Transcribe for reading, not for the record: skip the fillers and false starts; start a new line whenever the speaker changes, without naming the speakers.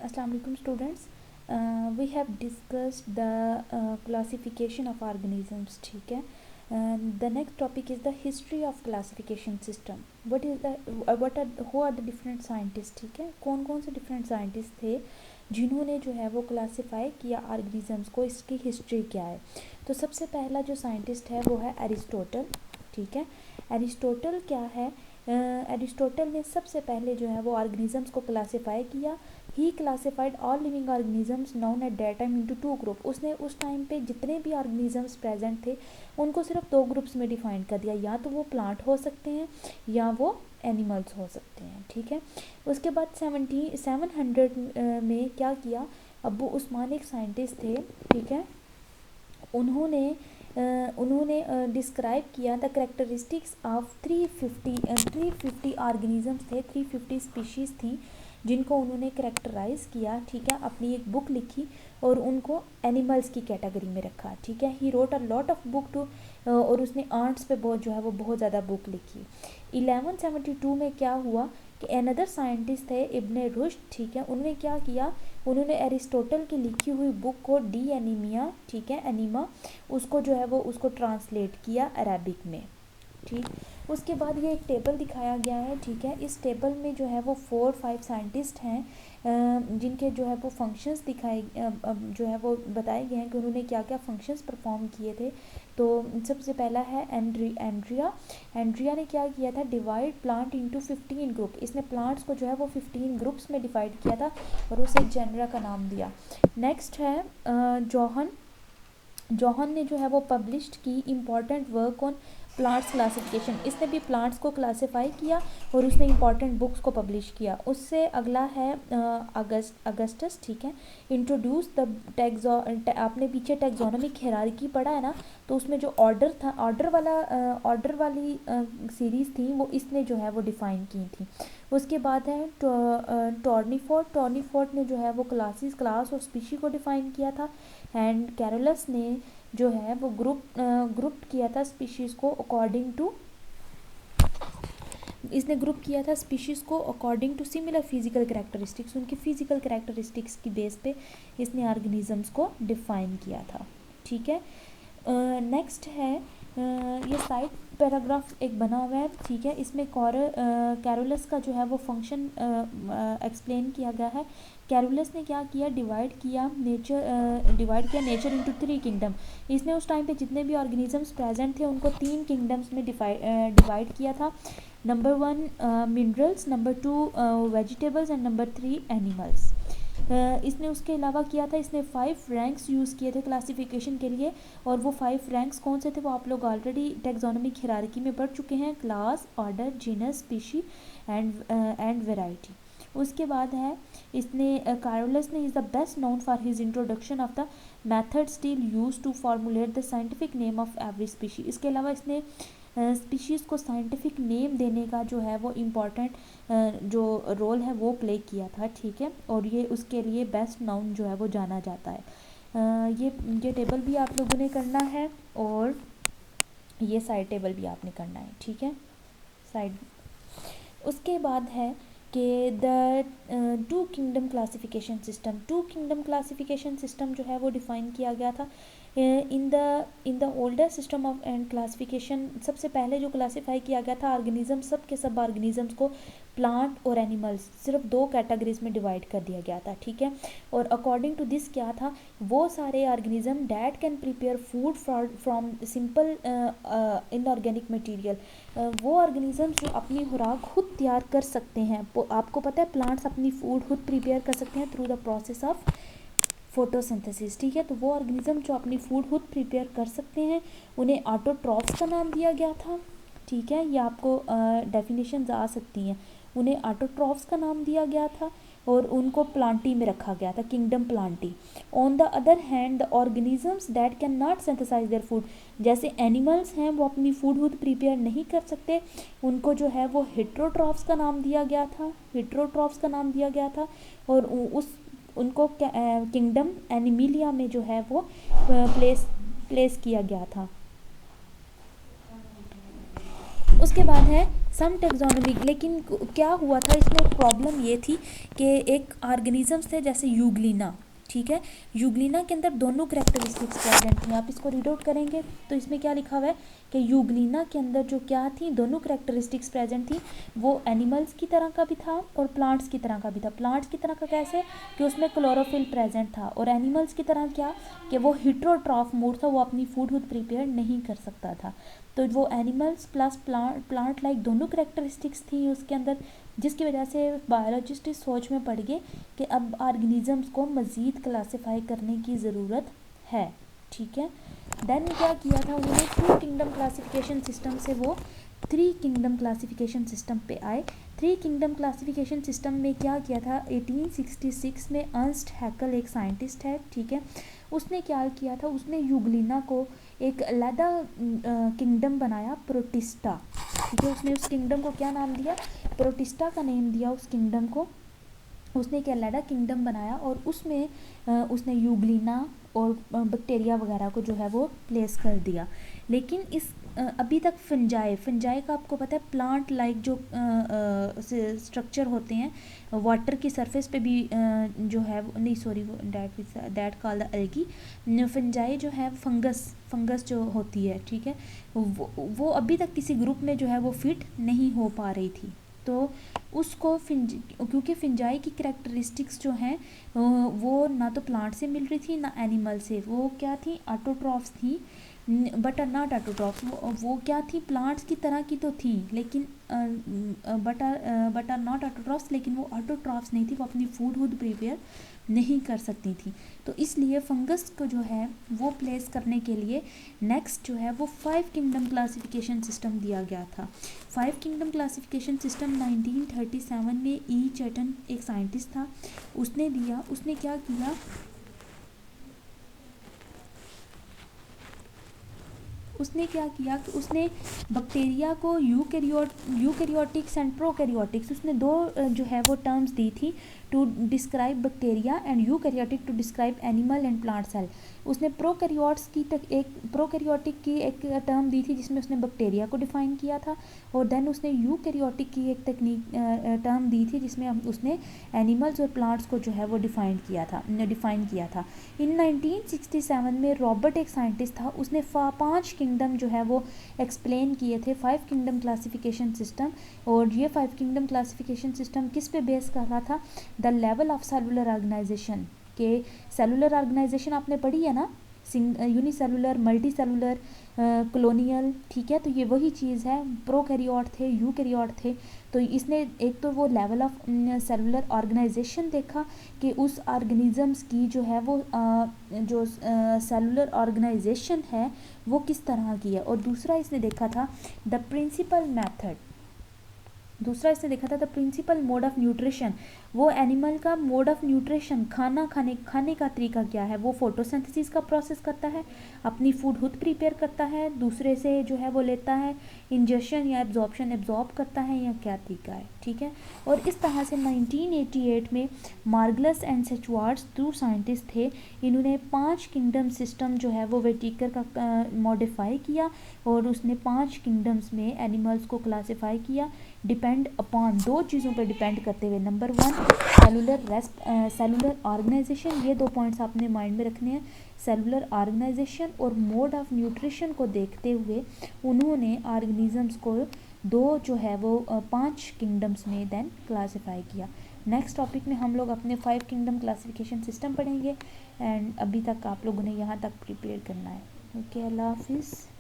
Assalamu alaikum students. We have discussed the classification of organisms. ठीक है. The next topic is the history of classification system. Who are the different scientists? ठीक है. कौन कौन से different scientists थे जिन्होंने जो है वो क्लासीफाई किया ऑर्गेनिजम्स को, इसकी हिस्ट्री क्या है. तो सबसे पहला जो साइंटिस्ट है वो है एरिस्टोटल. ठीक है. एरिस्टोटल क्या है? एरिस्टोटल ने सबसे पहले जो है वो ऑर्गेनिजम्स को क्लासीफाई किया. He classified all living organisms known at that time into two group. उसने उस टाइम पे जितने भी ऑर्गेनिजम्स प्रेजेंट थे उनको सिर्फ दो ग्रुप्स में डिफाइन कर दिया, या तो वो प्लांट हो सकते हैं या वो एनिमल्स हो सकते हैं. ठीक है. उसके बाद 700 में क्या किया, अबू उस्मान एक साइंटिस्ट थे. ठीक है. उन्होंने डिस्क्राइब किया द करेक्टरिस्टिक्स ऑफ 350 ऑर्गेनिजम्स थे. 350 स्पीशीज़ थी जिनको उन्होंने करेक्टराइज़ किया. ठीक है. अपनी एक बुक लिखी और उनको एनिमल्स की कैटेगरी में रखा. ठीक है. He wrote a lot of book too, और उसने आर्ट्स पे बहुत ज़्यादा बुक लिखी. 1172 में क्या हुआ कि अनदर साइंटिस्ट थे इब्ने रुश्द. ठीक है. उन्होंने क्या किया, उन्होंने एरिस्टोटल की लिखी हुई बुक को डी एनीमिया, ठीक है, एनीमा, उसको जो है वो उसको ट्रांसलेट किया अरेबिक में. ठीक. उसके बाद ये एक टेबल दिखाया गया है. ठीक है. इस टेबल में जो है वो 4-5 साइंटिस्ट हैं जिनके जो है वो फंक्शंस दिखाए जो है वो बताए गए हैं कि उन्होंने क्या क्या फंक्शंस परफॉर्म किए थे. तो सबसे पहला है एंड्रिया ने क्या किया था, डिवाइड प्लांट इनटू 15 ग्रुप. इसने प्लांट्स को जो है वो 15 ग्रुप्स में डिवाइड किया था और उसे एक जेनरा का नाम दिया. नेक्स्ट है जॉहन ने जो है वो पब्लिश्ड की important work on plants classification. इसने भी प्लांट्स को क्लासिफाई किया और उसने इंपॉर्टेंट बुक्स को पब्लिश किया. उससे अगला है अगस्टस. ठीक है. इंट्रोड्यूस द आपने पीछे टैक्सोनॉमिक हायरार्की पढ़ा है ना, तो उसमें जो ऑर्डर था, ऑर्डर वाली सीरीज़ थी वो इसने जो है वो डिफ़ाइन की थी. उसके बाद है टॉर्नीफोर्ट ने जो है वो क्लास और स्पीशी को डिफ़ाइन किया था. एंड कैरोलस ने जो है वो ग्रुप किया था स्पीशीज़ को अकॉर्डिंग टू, इसने ग्रुप किया था स्पीशीज़ को according to similar physical characteristics. उनकी फिजिकल कैरेक्टरिस्टिक्स की बेस पे इसने ऑर्गेनिजम्स को डिफ़ाइन किया था. ठीक है. नेक्स्ट है ये साइड पैराग्राफ एक बना हुआ है. ठीक है. इसमें कैरोलस का जो है वो फंक्शन एक्सप्लेन किया गया है. कैरोलस ने क्या किया, डिवाइड किया नेचर इनटू 3 किंगडम. इसने उस टाइम पे जितने भी ऑर्गेनिजम्स प्रेजेंट थे उनको 3 किंगडम्स में डिवाइड किया था. Number 1 minerals, number 2 vegetables and number 3 animals. इसने उसके अलावा किया था, इसने 5 रैंक्स यूज़ किए थे क्लासिफिकेशन के लिए. और वो 5 रैंक्स कौन से थे वो आप लोग ऑलरेडी टैक्सोनॉमिक हायरार्की में पढ़ चुके हैं. Class, order, genus, species and variety. उसके बाद है इसने कैरोलस ने is the best known for his introduction of the method still use to formulate the scientific name of every species. इसके अलावा इसने स्पीशीज़ को साइंटिफिक नेम देने का जो है वो इम्पॉर्टेंट जो रोल है वो प्ले किया था. ठीक है. और ये उसके लिए बेस्ट नाउन जो है वो जाना जाता है. ये टेबल भी आप लोगों ने करना है और ये साइड टेबल भी आपने करना है. ठीक है. साइड. उसके बाद है कि the 2 kingdom classification system. 2 kingdom classification system जो है वो डिफ़ाइन किया गया था. In the older system of and classification सबसे पहले जो क्लासीफाई किया गया था ऑर्गेनिज्म, सब के सब ऑर्गेनिजम्स को प्लांट और एनिमल्स सिर्फ 2 कैटेगरीज में डिवाइड कर दिया गया था. ठीक है. और अकॉर्डिंग टू दिस क्या था, वो सारे organism that can prepare food from simple inorganic material. वो ऑर्गेनिज्म जो अपनी खुराक खुद तैयार कर सकते हैं. आपको पता है प्लांट्स अपनी फूड खुद प्रिपेयर कर सकते हैं through the process of photosynthesis. ठीक है. तो वो ऑर्गेनिज्म जो अपनी फूड खुद प्रिपेयर कर सकते हैं उन्हें ऑटोट्रॉफ्स का नाम दिया गया था. ठीक है. ये आपको डेफिनेशंस आ सकती हैं. उन्हें ऑटोट्रॉफ्स का नाम दिया गया था और उनको प्लांटी में रखा गया था, kingdom plantae. On the other hand the organisms that can not synthesize their food, जैसे एनिमल्स हैं वो अपनी फूड खुद प्रिपेयर नहीं कर सकते, उनको जो है वो हेट्रोट्रॉफ्स का नाम दिया गया था. और उनको किंगडम एनिमिलिया में जो है वो प्लेस किया गया था. उसके बाद है सम टेक्सोनोमी। लेकिन क्या हुआ था इसमें, एक प्रॉब्लम ये थी कि एक ऑर्गेनिजम्स थे जैसे यूग्लिना, ठीक है, यूग्लिना के अंदर दोनों करेक्टरिस्टिक्स प्रेजेंट थी। आप इसको रीड आउट करेंगे तो इसमें क्या लिखा हुआ है कि यूग्लिना के अंदर जो क्या थी, दोनों करेक्टरिस्टिक्स प्रेजेंट थी। वो एनिमल्स की तरह का भी था और प्लांट्स की तरह का भी था। प्लांट्स की तरह का कैसे कि उसमें क्लोरोफिल प्रेजेंट था, और एनिमल्स की तरह क्या कि वो हिट्रोट्रॉफ मोड था, वो अपनी फूड खुद प्रिपेयर नहीं कर सकता था। तो वो एनिमल्स प्लस प्लांट लाइक दोनों करेक्टरिस्टिक्स थी उसके अंदर, जिसकी वजह से बायोलॉजिस्ट इस सोच में पड़ गए कि अब ऑर्गेनिजम्स को मज़ीद क्लासिफाई करने की ज़रूरत है, ठीक है। देन क्या किया था उन्होंने, 2 किंगडम क्लासिफिकेशन सिस्टम से वो 3 किंगडम क्लासिफिकेशन सिस्टम पे आए। 3 किंगडम क्लासिफिकेशन सिस्टम में क्या किया था, 1866 में अर्नस्ट हैकल एक साइंटिस्ट है, ठीक है, उसने क्या किया था, उसने यूग्लिना को एक अलहदा किंगडम बनाया, प्रोटिस्टा, ठीक है। उसने उस किंगडम को क्या नाम दिया, प्रोटिस्टा का नेम दिया उस किंगडम को। उसने एक अलहदा किंगडम बनाया और उसमें उसने यूग्लिना और बैक्टीरिया वगैरह को जो है वो प्लेस कर दिया। लेकिन इस अभी तक फंजाई का आपको पता है प्लांट लाइक जो स्ट्रक्चर होते हैं, वाटर की सरफेस पे भी जो है नहीं, sorry, that called the algae. Fungi जो है फंगस जो होती है, ठीक है, वो अभी तक किसी ग्रुप में जो है वो फिट नहीं हो पा रही थी। तो उसको क्योंकि फिंजाई की करैक्टरिस्टिक्स जो हैं वो ना तो प्लांट से मिल रही थी ना एनिमल से, वो क्या थी, ऑटोट्रॉफ्स थी, बट आर नॉट ऑटोट्रॉफ्स। वो क्या थी, प्लांट्स की तरह की तो थी लेकिन बट आर नॉट ऑटोट्रॉफ्स, लेकिन वो ऑटोट्रॉफ्स नहीं थी, वो अपनी फूड खुद प्रिपेयर नहीं कर सकती थी। तो इसलिए फंगस को जो है वो प्लेस करने के लिए नेक्स्ट जो है वो 5 किंगडम क्लासिफिकेशन सिस्टम दिया गया था। 5 किंगडम क्लासिफिकेशन सिस्टम 1937 में ई चैटन एक साइंटिस्ट था, उसने दिया। उसने क्या किया, कि उसने बैक्टीरिया को यूकैरियोटिक्स एंड प्रोकैरियोटिक्स, उसने 2 जो है वो टर्म्स दी थी to describe bacteria and eukaryotic to describe animal and plant cell. उसने प्रोकैरियोटिक की एक टर्म दी थी जिसमें उसने बैक्टीरिया को डिफाइन किया था, और देन उसने यूकैरियोटिक की एक टर्म दी थी जिसमें उसने एनिमल्स और प्लांट्स को जो है वो डिफाइन किया था। इन 1967 में रॉबर्ट एक साइंटिस्ट था, उसने 5 किंगडम जो है वो एक्सप्लेन किए थे, 5 किंगडम क्लासिफिकेशन सिस्टम। और ये 5 किंगडम क्लासिफिकेशन सिस्टम किस पे बेस कर रहा था, the level of cellular organization. के सेलुलर ऑर्गेनाइजेशन आपने पढ़ी है ना, यूनिसेलुलर, मल्टी सेलुलर, कॉलोनियल, ठीक है, तो ये वही चीज़ है। प्रोकैरियोट थे, यूकैरियोट थे। तो इसने एक तो वो लेवल ऑफ सेलुलर ऑर्गेनाइजेशन देखा कि उस ऑर्गेनिजम्स की जो है वो जो सेलुलर ऑर्गेनाइजेशन है वो किस तरह की है, और दूसरा इसने देखा था the principal mode of nutrition. वो एनिमल का मोड ऑफ न्यूट्रिशन, खाने का तरीका क्या है, वो फोटोसिंथेसिस का प्रोसेस करता है, अपनी फूड खुद प्रिपेयर करता है, दूसरे से जो है वो लेता है, इंजेक्शन या एब्जॉर्ब करता है, या क्या तरीका है, ठीक है। और इस तरह से 1988 में मार्गलस एंड सेचुआर्ट्स 2 साइंटिस्ट थे, इन्होंने 5 किंगडम सिस्टम जो है वो वेटिकर का मॉडिफाई किया, और उसने 5 किंगडम्स में एनिमल्स को क्लासीफाई किया डिपेंड अपॉन 2 चीज़ों पर डिपेंड करते हुए। नंबर 1 सेलुलर ऑर्गेनाइजेशन, ये 2 पॉइंट्स आपने माइंड में रखने हैं, सेलुलर ऑर्गेनाइजेशन और मोड ऑफ न्यूट्रिशन को देखते हुए उन्होंने ऑर्गेनिजम्स को 2 जो है वो 5 किंगडम्स में देन क्लासीफाई किया। नेक्स्ट टॉपिक में हम लोग अपने 5 किंगडम क्लासिफिकेशन सिस्टम पढ़ेंगे, एंड अभी तक आप लोगों ने यहाँ तक प्रिपेयर करना है। ओके, अल्लाह हाफिज़।